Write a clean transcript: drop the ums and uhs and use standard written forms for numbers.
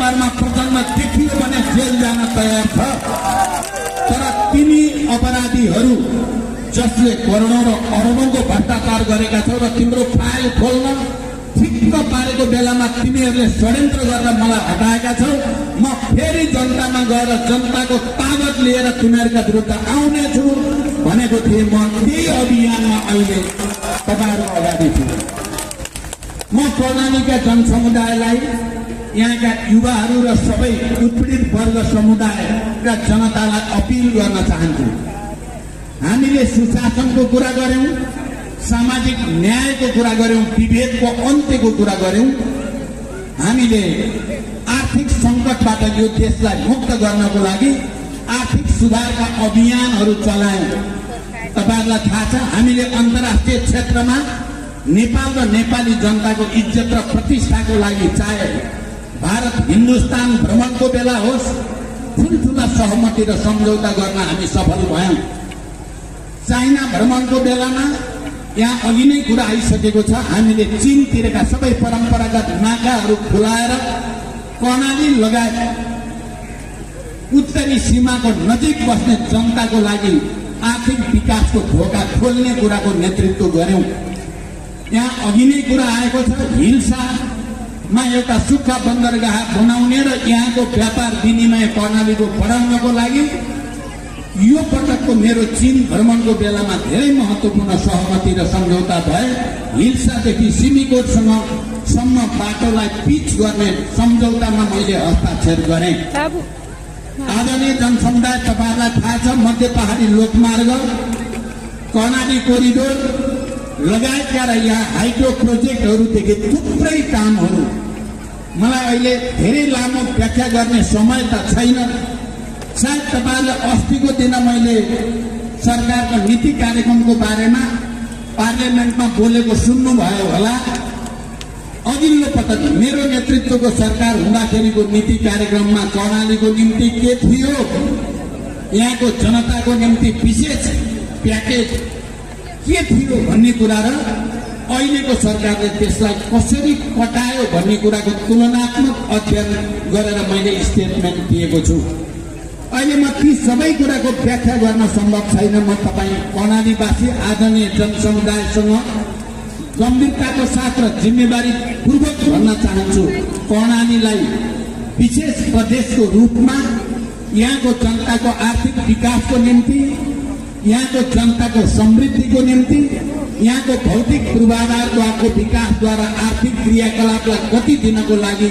दरबारमा प्रजन्म देखियो भने जेल जान तयार छ। तर तिनी अपराधीहरू जसले करोडौं र अरबौंको भ्रष्टाचार गरेका छौ र तिम्रो फाइल खोल्न ठिक्क पारेको बेलामा तिमीहरूले षड्यन्त्र गरेर मलाई हटाएका छौ। म फेरि जनतामा गएर जनताको तागत लिएर तिमीहरूका विरुद्ध आउने छु भनेको थिएँ। म त्यही अभियानमा अहिले तपाईहरुको अगाडि छु। म कर्णालीका जनसमुदायलाई, यहाँका युवाहरू र सबै उत्पीडित वर्ग समुदायका जनतालाई अपील गर्न चाहन्छु। हामीले सुशासनको कुरा गर्यौं, सामाजिक न्यायको कुरा गर्यौं, विभेदको अन्त्यको कुरा गर्यौं। हामीले आर्थिक संकटबाट यो देशलाई मुक्त गर्नको लागि आर्थिक सुधारका अभियानहरू चलायौं। तपाईहरुलाई थाहा छ, हामीले अन्तर्राष्ट्रिय क्षेत्रमा नेपाल र नेपाली जनताको इज्जत र प्रतिष्ठाको लागि चाहे भारत हिन्दुस्तान भ्रमणको बेला होस्, ठुल्ठुला सहमति र सम्झौता गर्न हामी सफल भयौं। चाइना भ्रमणको बेलामा यहाँ अघि नै कुरा आइसकेको छ, हामीले चीनतिरका सबै परम्परागत नाकाहरू खुलाएर कर्णाली लगायत उत्तरी सीमाको नजिक बस्ने जनताको लागि आर्थिक विकासको ढोका खोल्ने कुराको नेतृत्व गर्यौं। यहाँ अघि नै कुरा आएको छ, हिल्सामा एउटा सुक्खा बन्दरगाह बनाउने र यहाँको व्यापार विनिमय कर्णालीको बढाउनको लागि यो पटकको मेरो चीन भ्रमणको बेलामा धेरै महत्त्वपूर्ण सहमति र सम्झौता भए। हिल्सादेखि सिमिकोटसम्म बाटोलाई पिच गर्ने सम्झौतामा मैले हस्ताक्षर गरेँ। आदरणीय जनसमुदाय, तपाईहरुलाई थाहा छ, मध्य पहाडी लोकमार्ग, कर्णाली कोरिडोर लगायतका र यहाँ हाइड्रो प्रोजेक्टहरूदेखि थुप्रै कामहरू, मलाई अहिले धेरै लामो व्याख्या गर्ने समय त छैन। सायद तपाईहरुले अस्तिको दिन मैले सरकारको नीति कार्यक्रमको बारेमा पार्लियामेन्टमा बोलेको सुन्नुभयो होला। अघिल्लो पटक मेरो नेतृत्वको सरकार हुँदाखेरिको नीति कार्यक्रममा कर्णालीको निम्ति के थियो, यहाँको जनताको निम्ति विशेष प्याकेज के थियो भन्ने कुरा र अहिलेको सरकारले त्यसलाई कसरी कटायो भन्ने कुराको तुलनात्मक अध्ययन गरेर मैले स्टेटमेन्ट दिएको छु। अहिले म ती सबै कुराको व्याख्या गर्न सम्भव छैन। म तपाईँ कर्णालीवासी आदरणीय जनसमुदायसँग गम्भीरताको साथ र जिम्मेवारी पूर्वक भन्न चाहन्छु, कर्णालीलाई विशेष प्रदेशको रूपमा यहाँको जनताको आर्थिक विकासको निम्ति, यहाँको जनताको समृद्धिको निम्ति, यहाँको भौतिक पूर्वाधारको विकासद्वारा आर्थिक क्रियाकलापलाई गति दिनको लागि